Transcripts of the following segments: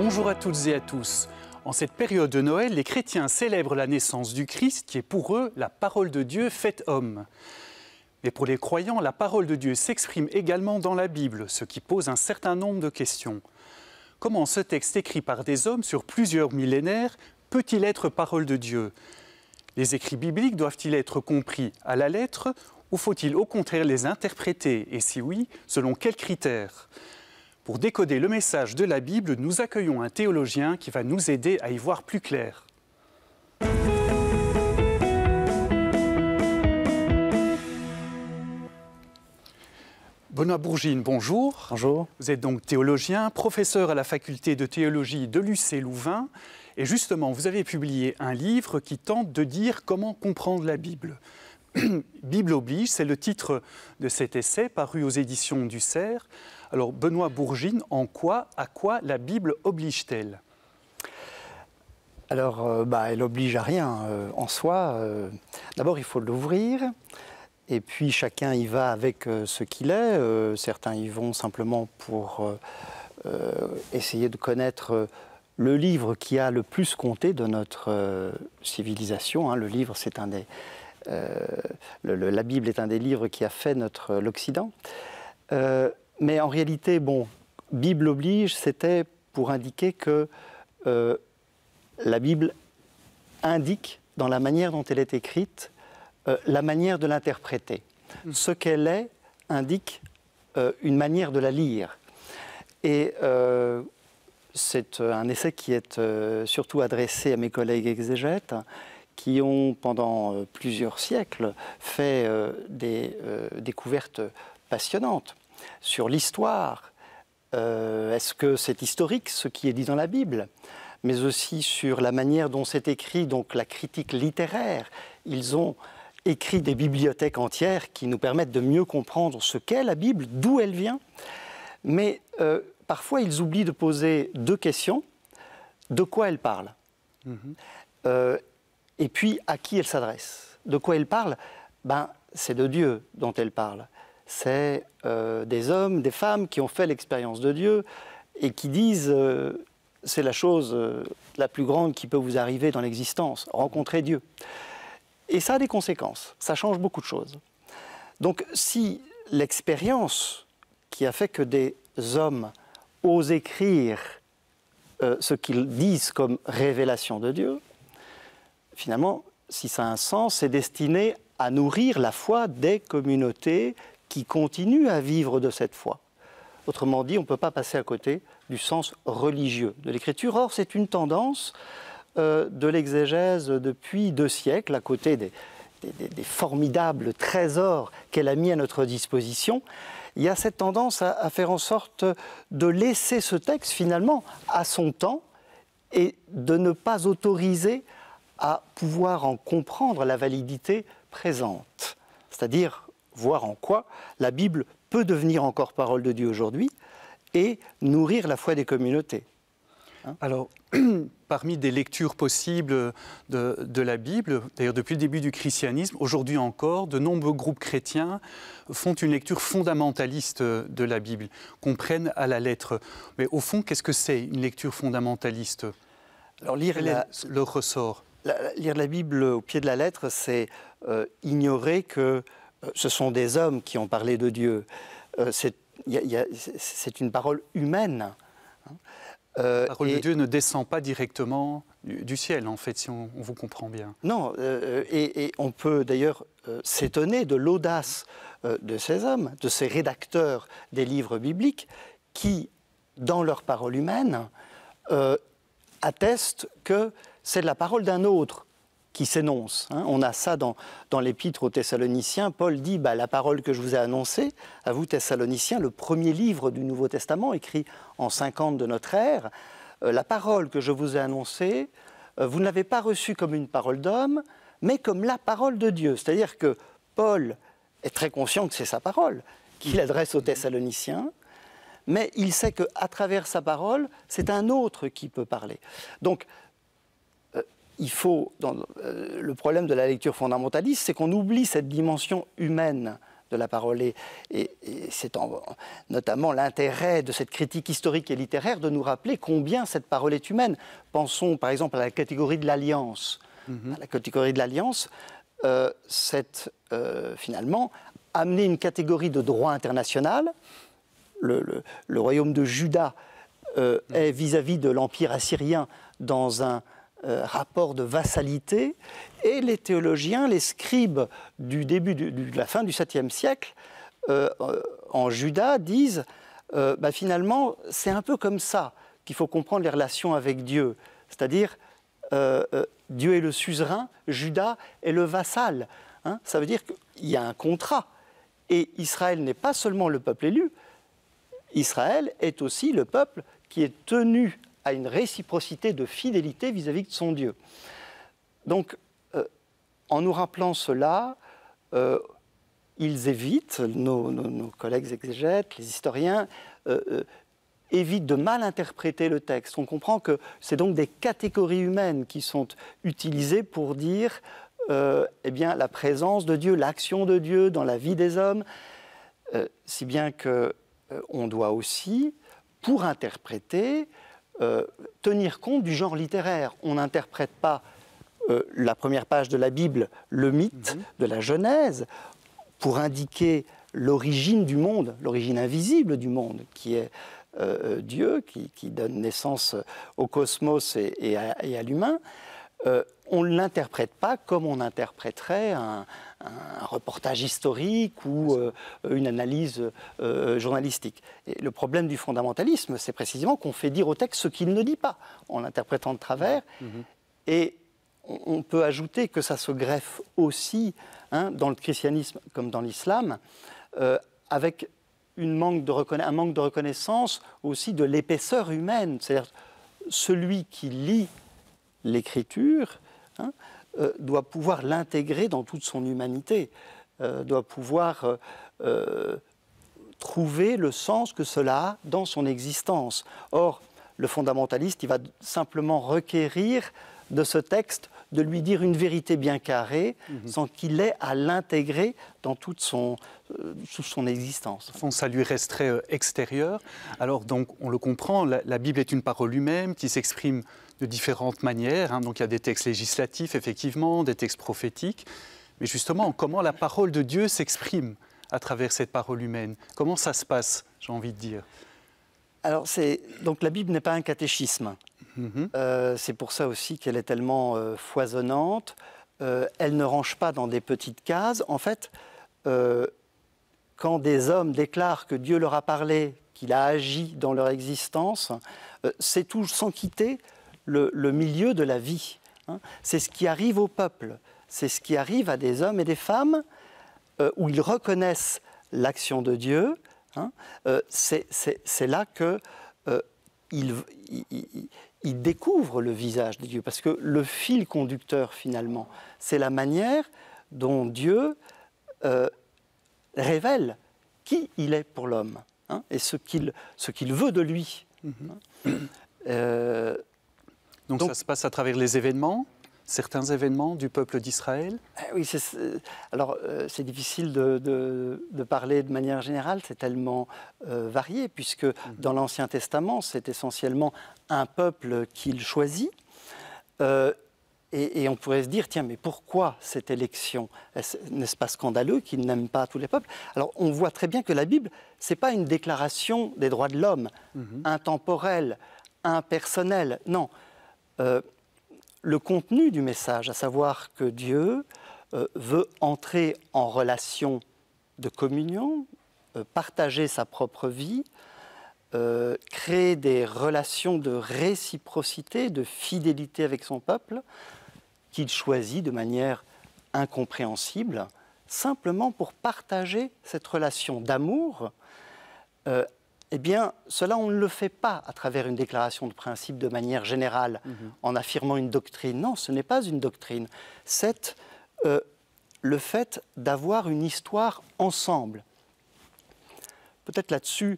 Bonjour à toutes et à tous. En cette période de Noël, les chrétiens célèbrent la naissance du Christ qui est pour eux la parole de Dieu faite homme. Mais pour les croyants, la parole de Dieu s'exprime également dans la Bible, ce qui pose un certain nombre de questions. Comment ce texte écrit par des hommes sur plusieurs millénaires peut-il être parole de Dieu? Les écrits bibliques doivent-ils être compris à la lettre ou faut-il au contraire les interpréter? Et si oui, selon quels critères? Pour décoder le message de la Bible, nous accueillons un théologien qui va nous aider à y voir plus clair. Benoît Bourgine, bonjour. Bonjour. Vous êtes donc théologien, professeur à la faculté de théologie de l'UC Louvain. Et justement, vous avez publié un livre qui tente de dire comment comprendre la Bible. Bible oblige, c'est le titre de cet essai paru aux éditions du Cerf. Alors, Benoît Bourgine, à quoi la Bible oblige-t-elle? Alors, elle oblige à rien en soi. D'abord, il faut l'ouvrir. Et puis, chacun y va avec ce qu'il est. Certains y vont simplement pour essayer de connaître le livre qui a le plus compté de notre civilisation. Le livre, c'est un des... la Bible est un des livres qui a fait l'Occident. Mais en réalité, Bible oblige, c'était pour indiquer que la Bible indique, dans la manière dont elle est écrite, la manière de l'interpréter. Ce qu'elle est indique une manière de la lire. Et c'est un essai qui est surtout adressé à mes collègues exégètes, qui ont, pendant plusieurs siècles, fait des découvertes passionnantes sur l'histoire. Est-ce que c'est historique, ce qui est dit dans la Bible? Mais aussi sur la manière dont c'est écrit, donc la critique littéraire. Ils ont écrit des bibliothèques entières qui nous permettent de mieux comprendre ce qu'est la Bible, d'où elle vient. Mais parfois, ils oublient de poser deux questions. De quoi elle parle? Et puis, à qui elle s'adresse? De quoi elle parle? C'est de Dieu dont elle parle. C'est des hommes, des femmes qui ont fait l'expérience de Dieu et qui disent c'est la chose la plus grande qui peut vous arriver dans l'existence, rencontrer Dieu. Et ça a des conséquences, ça change beaucoup de choses. Donc si l'expérience qui a fait que des hommes osent écrire ce qu'ils disent comme révélation de Dieu, finalement, si ça a un sens, c'est destiné à nourrir la foi des communautés qui continuent à vivre de cette foi. Autrement dit, on ne peut pas passer à côté du sens religieux de l'Écriture. Or, c'est une tendance de l'exégèse depuis 2 siècles, à côté des formidables trésors qu'elle a mis à notre disposition. Il y a cette tendance à faire en sorte de laisser ce texte, finalement, à son temps et de ne pas autoriser à pouvoir en comprendre la validité présente. C'est-à-dire voir en quoi la Bible peut devenir encore parole de Dieu aujourd'hui et nourrir la foi des communautés. Alors, parmi des lectures possibles de la Bible, d'ailleurs depuis le début du christianisme, aujourd'hui encore, de nombreux groupes chrétiens font une lecture fondamentaliste de la Bible, comprennent à la lettre. Mais au fond, qu'est-ce que c'est une lecture fondamentaliste? Alors, quel est le ressort? Lire la Bible au pied de la lettre, c'est ignorer que ce sont des hommes qui ont parlé de Dieu. C'est une parole humaine. La parole de Dieu ne descend pas directement du ciel, en fait, si on vous comprend bien. Non, et on peut d'ailleurs s'étonner de l'audace de ces hommes, de ces rédacteurs des livres bibliques, qui, dans leur parole humaine, attestent que c'est la parole d'un autre qui s'énonce. On a ça dans l'épître aux Thessaloniciens. Paul dit la parole que je vous ai annoncée, à vous Thessaloniciens, le premier livre du Nouveau Testament, écrit en 50 de notre ère, la parole que je vous ai annoncée, vous ne l'avez pas reçue comme une parole d'homme, mais comme la parole de Dieu. C'est-à-dire que Paul est très conscient que c'est sa parole qu'il adresse aux Thessaloniciens, mais il sait qu'à travers sa parole, c'est un autre qui peut parler. Donc, il faut, le problème de la lecture fondamentaliste, c'est qu'on oublie cette dimension humaine de la parole. Et c'est notamment l'intérêt de cette critique historique et littéraire de nous rappeler combien cette parole est humaine. Pensons par exemple à la catégorie de l'alliance. À la catégorie de l'alliance, c'est finalement amener une catégorie de droit international. Le royaume de Juda est vis-à-vis de l'empire assyrien dans un rapport de vassalité, et les théologiens, les scribes du début de la fin du 7e siècle en Juda disent finalement c'est un peu comme ça qu'il faut comprendre les relations avec Dieu, c'est-à-dire Dieu est le suzerain, Juda est le vassal, hein. Ça veut dire qu'il y a un contrat, et Israël n'est pas seulement le peuple élu, Israël est aussi le peuple qui est tenu à une réciprocité de fidélité vis-à-vis de son Dieu. Donc, en nous rappelant cela, ils évitent, nos collègues exégètes, les historiens, évitent de mal interpréter le texte. On comprend que c'est donc des catégories humaines qui sont utilisées pour dire la présence de Dieu, l'action de Dieu dans la vie des hommes, si bien qu'on doit aussi, pour interpréter, tenir compte du genre littéraire. On n'interprète pas la première page de la Bible, le mythe de la Genèse, pour indiquer l'origine du monde, l'origine invisible du monde, qui est Dieu, qui donne naissance au cosmos et à l'humain. On ne l'interprète pas comme on interpréterait un reportage historique ou une analyse journalistique. Et le problème du fondamentalisme, c'est précisément qu'on fait dire au texte ce qu'il ne dit pas, en l'interprétant de travers. Et on peut ajouter que ça se greffe aussi, dans le christianisme comme dans l'islam, avec un manque de reconnaissance aussi de l'épaisseur humaine. C'est-à-dire celui qui lit l'Écriture doit pouvoir l'intégrer dans toute son humanité, doit pouvoir trouver le sens que cela a dans son existence. Or, le fondamentaliste, il va simplement requérir de ce texte de lui dire une vérité bien carrée, sans qu'il ait à l'intégrer dans toute son existence. Au fond, ça lui resterait extérieur. Alors, donc, on le comprend, la Bible est une parole humaine qui s'exprime de différentes manières. Donc, il y a des textes législatifs, effectivement, des textes prophétiques. Mais justement, comment la parole de Dieu s'exprime à travers cette parole humaine? Comment ça se passe, j'ai envie de dire? Alors, donc la Bible n'est pas un catéchisme. C'est pour ça aussi qu'elle est tellement foisonnante. Elle ne range pas dans des petites cases. En fait, quand des hommes déclarent que Dieu leur a parlé, qu'il a agi dans leur existence, c'est tout sans quitter le milieu de la vie. C'est ce qui arrive au peuple. C'est ce qui arrive à des hommes et des femmes où ils reconnaissent l'action de Dieu. C'est là qu'ils découvrent le visage de Dieu, parce que le fil conducteur, finalement, c'est la manière dont Dieu révèle qui il est pour l'homme, et ce qu'il veut de lui. Donc ça se passe à travers les événements, certains événements du peuple d'Israël? Oui, c'est difficile de parler de manière générale, c'est tellement varié, puisque dans l'Ancien Testament, c'est essentiellement un peuple qu'il choisit. Et on pourrait se dire, tiens, mais pourquoi cette élection? N'est-ce pas scandaleux qu'il n'aime pas tous les peuples? Alors, on voit très bien que la Bible, ce n'est pas une déclaration des droits de l'homme, intemporelle, impersonnelle, non. Le contenu du message, à savoir que Dieu veut entrer en relation de communion, partager sa propre vie, créer des relations de réciprocité, de fidélité avec son peuple, qu'il choisit de manière incompréhensible, simplement pour partager cette relation d'amour. Eh bien, cela, on ne le fait pas à travers une déclaration de principe de manière générale, en affirmant une doctrine. Non, ce n'est pas une doctrine. C'est le fait d'avoir une histoire ensemble. Peut-être là-dessus,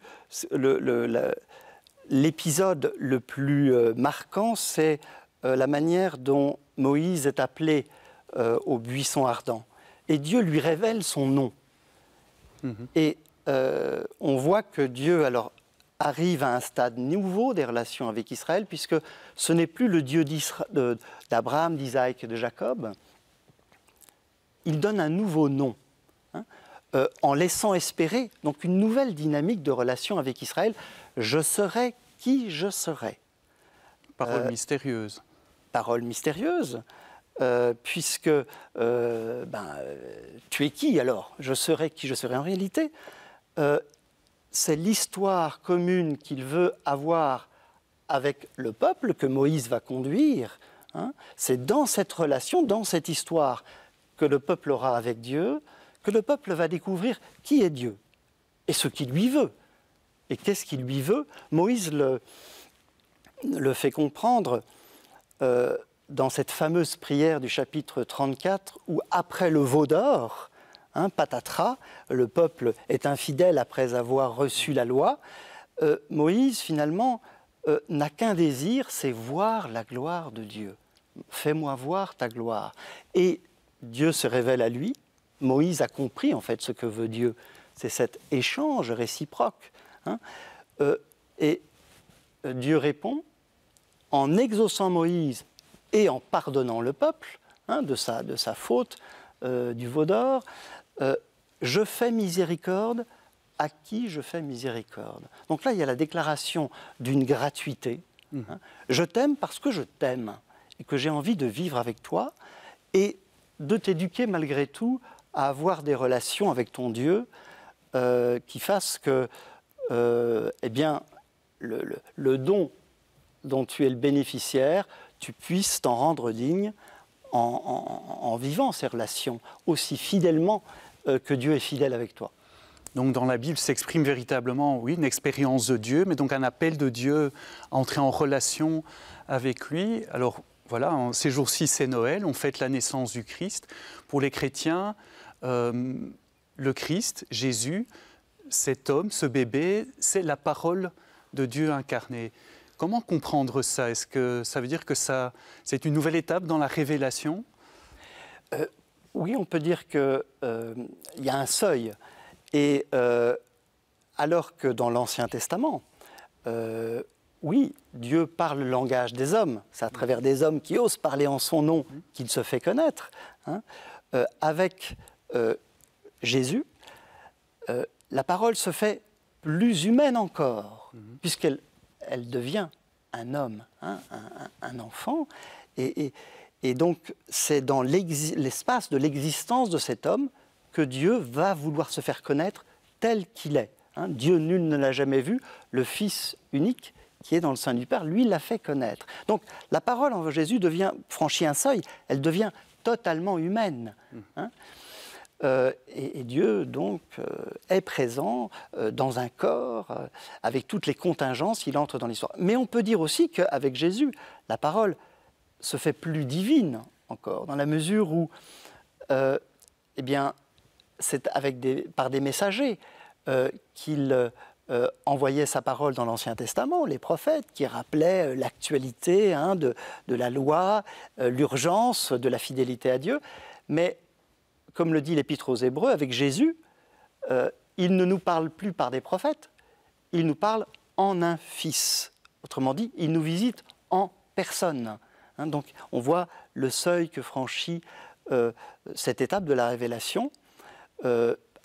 l'épisode le plus marquant, c'est la manière dont Moïse est appelé au buisson ardent. Et Dieu lui révèle son nom. Et on voit que Dieu alors arrive à un stade nouveau des relations avec Israël, puisque ce n'est plus le Dieu d'Abraham, d'Isaac et de Jacob. Il donne un nouveau nom, hein, en laissant espérer donc une nouvelle dynamique de relation avec Israël. Je serai qui je serai. Parole mystérieuse. Parole mystérieuse, puisque tu es qui alors? Je serai qui je serai. En réalité, c'est l'histoire commune qu'il veut avoir avec le peuple que Moïse va conduire. Hein. C'est dans cette relation, dans cette histoire que le peuple aura avec Dieu, que le peuple va découvrir qui est Dieu et ce qu'il lui veut. Et qu'est-ce qu'il lui veut? Moïse le fait comprendre dans cette fameuse prière du chapitre 34 où après le veau d'or, hein, patatras, le peuple est infidèle après avoir reçu la loi. Moïse, finalement, n'a qu'un désir, c'est voir la gloire de Dieu. Fais-moi voir ta gloire. Et Dieu se révèle à lui. Moïse a compris, en fait, ce que veut Dieu. C'est cet échange réciproque. Hein. Et Dieu répond en exaucant Moïse et en pardonnant le peuple, hein, de sa faute du veau d'or. Je fais miséricorde à qui je fais miséricorde. Donc là, il y a la déclaration d'une gratuité. Hein. Je t'aime parce que je t'aime et que j'ai envie de vivre avec toi et de t'éduquer malgré tout à avoir des relations avec ton Dieu qui fassent que eh bien, le don dont tu es le bénéficiaire, tu puisses t'en rendre digne en vivant ces relations aussi fidèlement que Dieu est fidèle avec toi. Donc dans la Bible s'exprime véritablement, oui, une expérience de Dieu, mais donc un appel de Dieu à entrer en relation avec lui. Alors voilà, ces jours-ci c'est Noël, on fête la naissance du Christ. Pour les chrétiens, le Christ, Jésus, cet homme, ce bébé, c'est la parole de Dieu incarnée. Comment comprendre ça? Est-ce que ça veut dire que c'est une nouvelle étape dans la révélation? Oui, on peut dire qu'il y a un seuil. Et alors que dans l'Ancien Testament, oui, Dieu parle le langage des hommes. C'est à travers des hommes qui osent parler en son nom qu'il se fait connaître. Hein. Avec Jésus, la parole se fait plus humaine encore, puisqu'elle devient un homme, hein, un enfant. Et donc, c'est dans l'espace de l'existence de cet homme que Dieu va vouloir se faire connaître tel qu'il est. Hein. Dieu, nul ne l'a jamais vu, le Fils unique qui est dans le sein du Père, lui l'a fait connaître. Donc, la parole en Jésus franchit un seuil, elle devient totalement humaine. Hein. Et Dieu, donc, est présent dans un corps, avec toutes les contingences, il entre dans l'histoire. Mais on peut dire aussi qu'avec Jésus, la parole se fait plus divine encore, dans la mesure où, eh bien, c'est par des messagers qu'il envoyait sa parole dans l'Ancien Testament, les prophètes, qui rappelaient l'actualité, hein, de la loi, l'urgence de la fidélité à Dieu. Mais comme le dit l'Épître aux Hébreux, avec Jésus, il ne nous parle plus par des prophètes, il nous parle en un Fils. Autrement dit, il nous visite en personne. Hein, donc on voit le seuil que franchit cette étape de la révélation,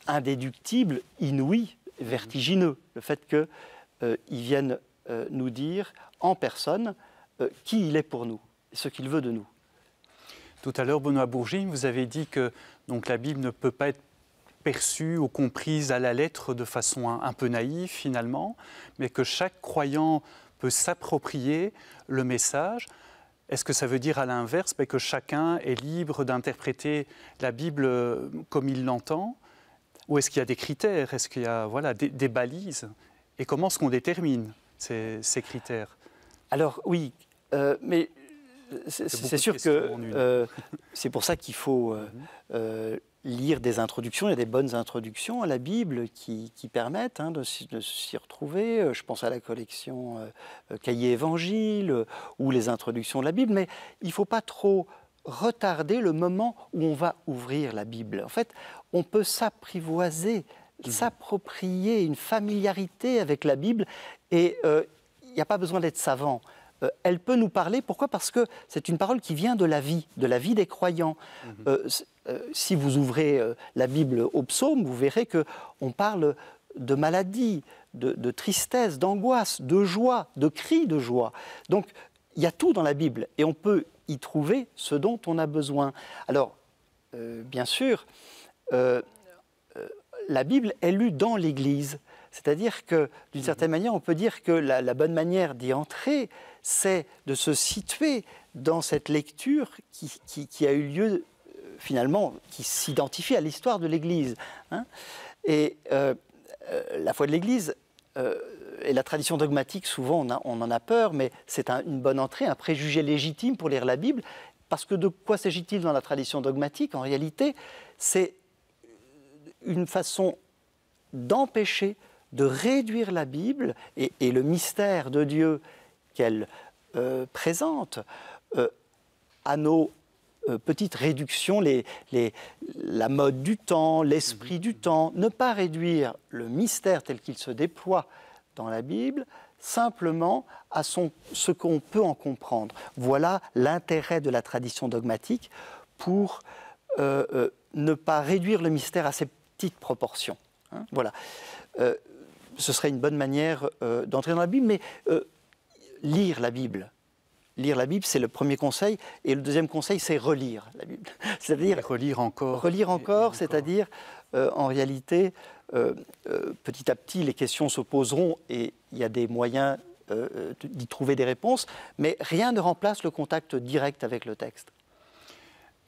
indéductible, inouï, vertigineux. Le fait qu'il vienne nous dire en personne qui il est pour nous, ce qu'il veut de nous. Tout à l'heure, Benoît Bourgine, vous avez dit que donc, la Bible ne peut pas être perçue ou comprise à la lettre de façon un peu naïve finalement, mais que chaque croyant peut s'approprier le message. Est-ce que ça veut dire à l'inverse que chacun est libre d'interpréter la Bible comme il l'entend? Ou est-ce qu'il y a des critères? Est-ce qu'il y a des balises? Et comment est-ce qu'on détermine ces critères? Alors oui, mais c'est sûr que c'est pour ça qu'il faut lire des introductions. Il y a des bonnes introductions à la Bible qui permettent de s'y retrouver. Je pense à la collection Cahiers Évangile ou les introductions de la Bible. Mais il ne faut pas trop retarder le moment où on va ouvrir la Bible. En fait, on peut s'apprivoiser s'approprier une familiarité avec la Bible. Et il n'y a pas besoin d'être savant. Elle peut nous parler. Pourquoi? Parce que c'est une parole qui vient de la vie des croyants. Si vous ouvrez la Bible au psaume, vous verrez qu'on parle de maladie, de tristesse, d'angoisse, de joie, de cris de joie. Donc, il y a tout dans la Bible et on peut y trouver ce dont on a besoin. Alors, bien sûr, la Bible est lue dans l'Église. C'est-à-dire que, d'une certaine manière, on peut dire que la bonne manière d'y entrer, c'est de se situer dans cette lecture qui a eu lieu, finalement, qui s'identifie à l'histoire de l'Église. Hein. Et la foi de l'Église et la tradition dogmatique, souvent on en a peur, mais c'est une bonne entrée, un préjugé légitime pour lire la Bible, parce que de quoi s'agit-il dans la tradition dogmatique? En réalité, c'est une façon d'empêcher, de réduire la Bible et le mystère de Dieu qu'elle présente à nos petites réductions, la mode du temps, l'esprit du temps, ne pas réduire le mystère tel qu'il se déploie dans la Bible simplement à ce qu'on peut en comprendre. Voilà l'intérêt de la tradition dogmatique pour ne pas réduire le mystère à ses petites proportions. Hein, voilà. Ce serait une bonne manière d'entrer dans la Bible, mais lire la Bible. Lire la Bible, c'est le premier conseil. Et le deuxième conseil, c'est relire la Bible. C'est-à-dire relire encore. Relire encore, c'est-à-dire, en réalité, petit à petit, les questions se poseront et il y a des moyens d'y trouver des réponses, mais rien ne remplace le contact direct avec le texte.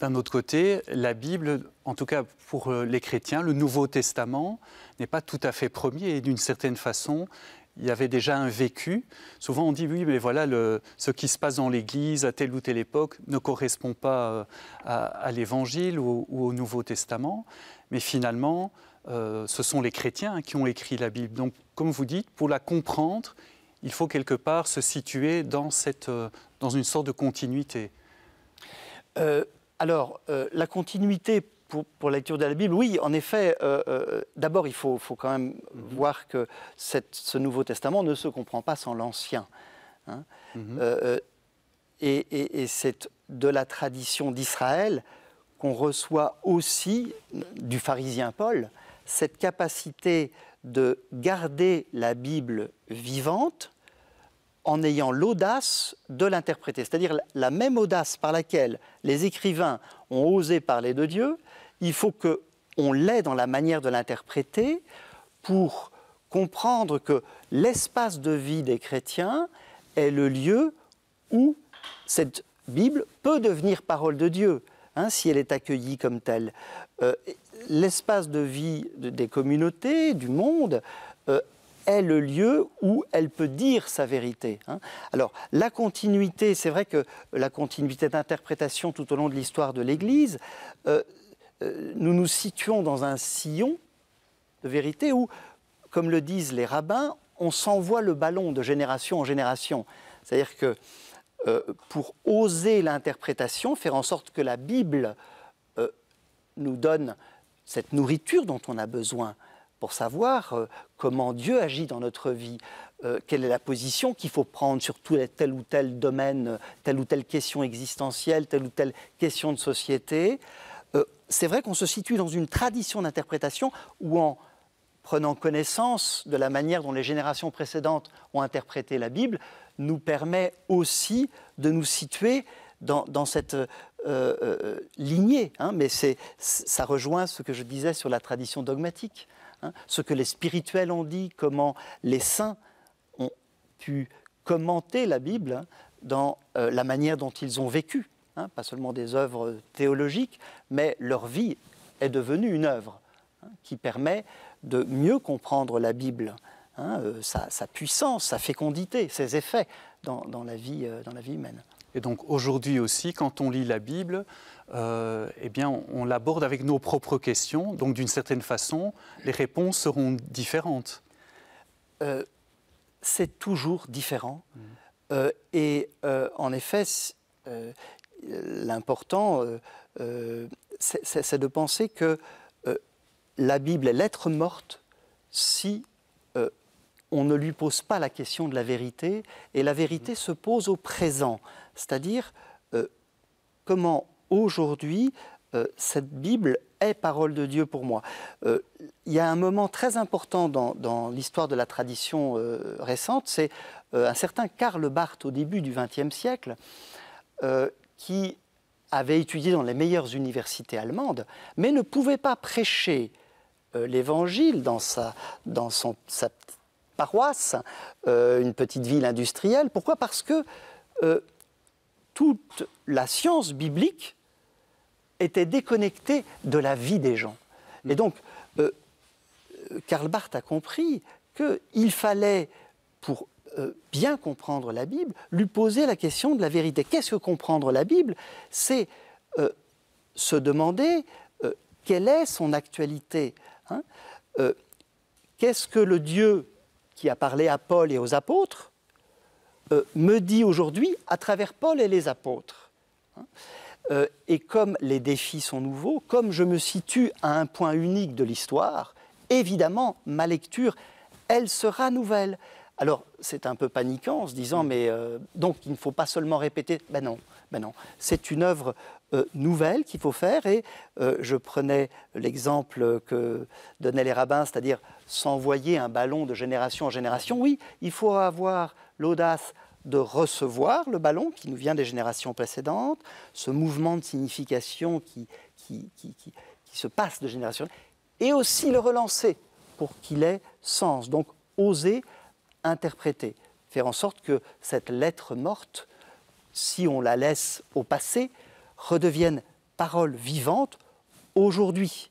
D'un autre côté, la Bible, en tout cas pour les chrétiens, le Nouveau Testament n'est pas tout à fait premier et d'une certaine façon, il y avait déjà un vécu. Souvent on dit oui, mais voilà, ce qui se passe dans l'Église à telle ou telle époque ne correspond pas à l'Évangile ou au Nouveau Testament, mais finalement, ce sont les chrétiens qui ont écrit la Bible. Donc, comme vous dites, pour la comprendre, il faut quelque part se situer dans une sorte de continuité. Alors, la continuité pour la lecture de la Bible, oui, en effet, d'abord, il faut quand même voir que ce Nouveau Testament ne se comprend pas sans l'Ancien. Hein. Et c'est de la tradition d'Israël qu'on reçoit aussi, du pharisien Paul, cette capacité de garder la Bible vivante en ayant l'audace de l'interpréter. C'est-à-dire la même audace par laquelle les écrivains ont osé parler de Dieu, il faut qu'on l'ait dans la manière de l'interpréter pour comprendre que l'espace de vie des chrétiens est le lieu où cette Bible peut devenir parole de Dieu, hein, si elle est accueillie comme telle. L'espace de vie des communautés, du monde, est le lieu où elle peut dire sa vérité. Hein. Alors, la continuité, c'est vrai que la continuité d'interprétation tout au long de l'histoire de l'Église, nous nous situons dans un sillon de vérité où, comme le disent les rabbins, on s'envoie le ballon de génération en génération. C'est-à-dire que pour oser l'interprétation, faire en sorte que la Bible nous donne cette nourriture dont on a besoin, pour savoir comment Dieu agit dans notre vie, quelle est la position qu'il faut prendre sur tel ou tel domaine, telle ou telle question existentielle, telle ou telle question de société. C'est vrai qu'on se situe dans une tradition d'interprétation où, en prenant connaissance de la manière dont les générations précédentes ont interprété la Bible, nous permet aussi de nous situer dans cette lignée. Hein, mais ça rejoint ce que je disais sur la tradition dogmatique. Hein, ce que les spirituels ont dit, comment les saints ont pu commenter la Bible, hein, dans la manière dont ils ont vécu, hein, pas seulement des œuvres théologiques, mais leur vie est devenue une œuvre, hein, qui permet de mieux comprendre la Bible, hein, sa puissance, sa fécondité, ses effets dans la vie humaine. Et donc aujourd'hui aussi, quand on lit la Bible, eh bien, on l'aborde avec nos propres questions. Donc d'une certaine façon, les réponses seront différentes. C'est toujours différent. Et en effet, l'important, c'est de penser que la Bible est lettre morte si on ne lui pose pas la question de la vérité, et la vérité se pose au présent, c'est-à-dire comment aujourd'hui cette Bible est parole de Dieu pour moi. Il y a un moment très important dans l'histoire de la tradition récente, c'est un certain Karl Barth au début du XXe siècle, qui avait étudié dans les meilleures universités allemandes, mais ne pouvait pas prêcher l'Évangile dans sa paroisse, une petite ville industrielle. Pourquoi? Parce que toute la science biblique était déconnectée de la vie des gens. Et donc, Karl Barth a compris qu'il fallait, pour bien comprendre la Bible, lui poser la question de la vérité. Qu'est-ce que comprendre la Bible? C'est se demander quelle est son actualité. Hein? Qu'est-ce que le Dieu qui a parlé à Paul et aux apôtres me dit aujourd'hui à travers Paul et les apôtres? Hein? Et comme les défis sont nouveaux, comme je me situe à un point unique de l'histoire, évidemment, ma lecture, elle sera nouvelle. Alors, c'est un peu paniquant en se disant, mais donc il ne faut pas seulement répéter. Ben non. C'est une œuvre nouvelle qu'il faut faire, et je prenais l'exemple que donnaient les rabbins, c'est-à-dire s'envoyer un ballon de génération en génération. Oui, il faut avoir l'audace de recevoir le ballon qui nous vient des générations précédentes, ce mouvement de signification qui se passe de génération, et aussi le relancer pour qu'il ait sens. Donc, oser interpréter, faire en sorte que cette lettre morte, si on la laisse au passé, redevienne parole vivante aujourd'hui.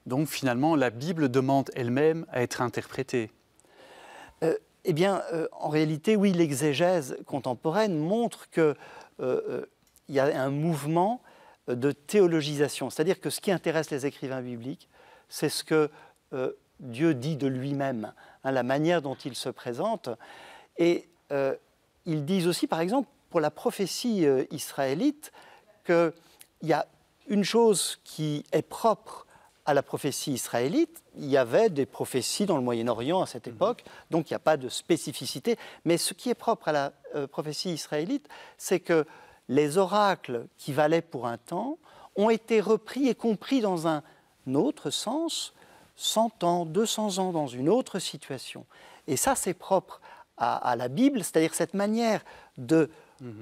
Donc finalement, la Bible demande elle-même à être interprétée. Eh bien, en réalité, oui, l'exégèse contemporaine montre qu'il y a un mouvement de théologisation. C'est-à-dire que ce qui intéresse les écrivains bibliques, c'est ce que Dieu dit de lui-même, hein, la manière dont il se présente. Et ils disent aussi, par exemple, pour la prophétie israélite, qu'il y a une chose qui est propre à la prophétie israélite. Il y avait des prophéties dans le Moyen-Orient à cette époque, donc il n'y a pas de spécificité. Mais ce qui est propre à la prophétie israélite, c'est que les oracles qui valaient pour un temps ont été repris et compris dans un autre sens, 100 ans, 200 ans, dans une autre situation. Et ça, c'est propre à la Bible, c'est-à-dire cette manière de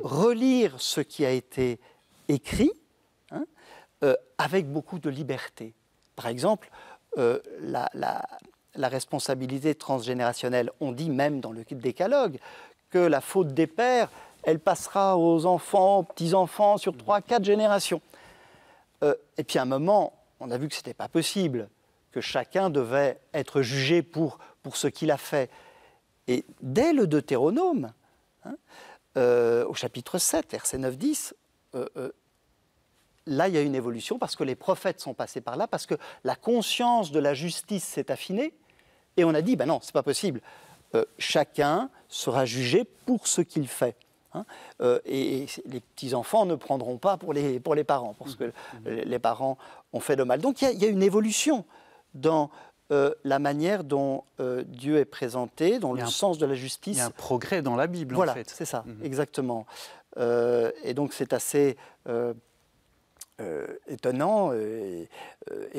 relire ce qui a été écrit, hein, avec beaucoup de liberté. Par exemple, la responsabilité transgénérationnelle, on dit même dans le décalogue que la faute des pères, elle passera aux enfants, aux petits-enfants, sur 3-4 générations. Et puis à un moment, on a vu que ce n'était pas possible, que chacun devait être jugé pour ce qu'il a fait. Et dès le Deutéronome, hein, au chapitre 7, versets 9-10, là, il y a une évolution parce que les prophètes sont passés par là, parce que la conscience de la justice s'est affinée, et on a dit, ben non, ce n'est pas possible. Chacun sera jugé pour ce qu'il fait. Hein, et les petits-enfants ne prendront pas pour les parents, parce que les parents ont fait le mal. Donc il y a une évolution dans la manière dont Dieu est présenté, dans le sens de la justice. Il y a un progrès dans la Bible, voilà, en fait. C'est ça, exactement. Et donc c'est assez étonnant et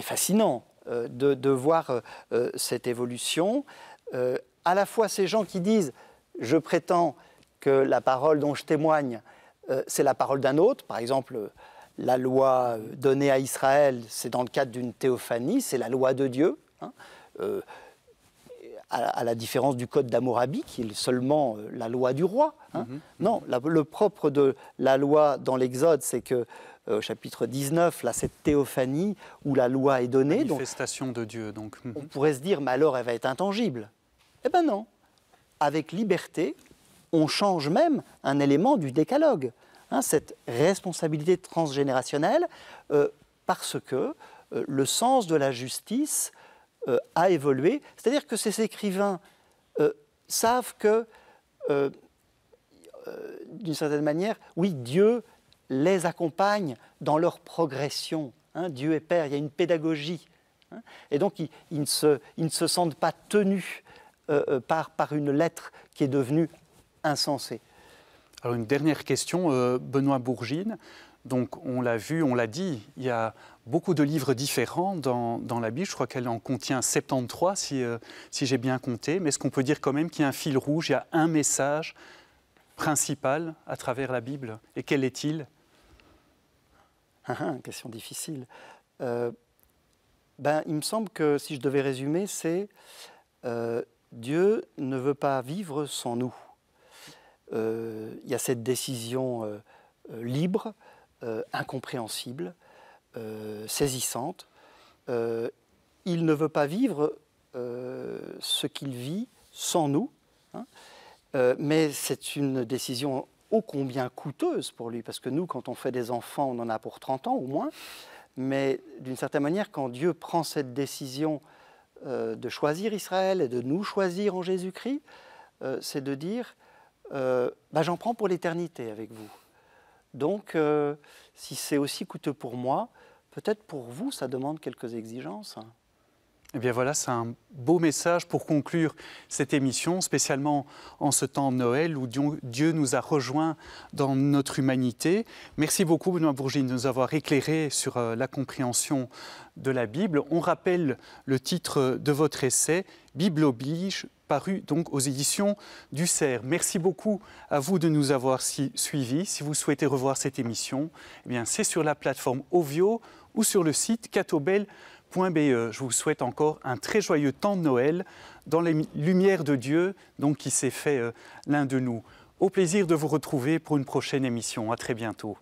fascinant de voir cette évolution. À la fois ces gens qui disent « je prétends que la parole dont je témoigne, c'est la parole d'un autre », par exemple, la loi donnée à Israël, c'est dans le cadre d'une théophanie, c'est la loi de Dieu, hein, à la différence du code d'Hammurabi, qui est seulement la loi du roi. Hein. Non, le propre de la loi dans l'Exode, c'est que au chapitre 19, là, cette théophanie où la loi est donnée. Manifestation de Dieu, donc. On pourrait se dire, mais alors elle va être intangible. Eh bien non. Avec liberté, on change même un élément du décalogue. Hein, cette responsabilité transgénérationnelle, parce que le sens de la justice a évolué. C'est-à-dire que ces écrivains savent que, d'une certaine manière, oui, Dieu les accompagne dans leur progression. Hein, Dieu est Père, il y a une pédagogie. hein. Et donc, ils ne se sentent pas tenus par une lettre qui est devenue insensée. Alors une dernière question, Benoît Bourgine. Donc on l'a vu, on l'a dit, il y a beaucoup de livres différents dans la Bible. Je crois qu'elle en contient 73 si j'ai bien compté. Mais est-ce qu'on peut dire quand même qu'il y a un fil rouge, il y a un message principal à travers la Bible? Et quel est-il? Question difficile. Il me semble que si je devais résumer, c'est Dieu ne veut pas vivre sans nous. Il y a cette décision libre, incompréhensible, saisissante. Il ne veut pas vivre ce qu'il vit sans nous, hein. Mais c'est une décision ô combien coûteuse pour lui, parce que nous, quand on fait des enfants, on en a pour 30 ans au moins, mais d'une certaine manière, quand Dieu prend cette décision de choisir Israël et de nous choisir en Jésus-Christ, c'est de dire j'en prends pour l'éternité avec vous. Donc, si c'est aussi coûteux pour moi, peut-être pour vous, ça demande quelques exigences. Eh bien voilà, c'est un beau message pour conclure cette émission, spécialement en ce temps de Noël où Dieu nous a rejoints dans notre humanité. Merci beaucoup Benoît Bourgine de nous avoir éclairé sur la compréhension de la Bible. On rappelle le titre de votre essai, Bible oblige, paru donc aux éditions du Cerf. Merci beaucoup à vous de nous avoir suivis. Si vous souhaitez revoir cette émission, eh bien c'est sur la plateforme Ovio ou sur le site catobel.be. Je vous souhaite encore un très joyeux temps de Noël dans les lumières de Dieu donc, qui s'est fait l'un de nous. Au plaisir de vous retrouver pour une prochaine émission. À très bientôt.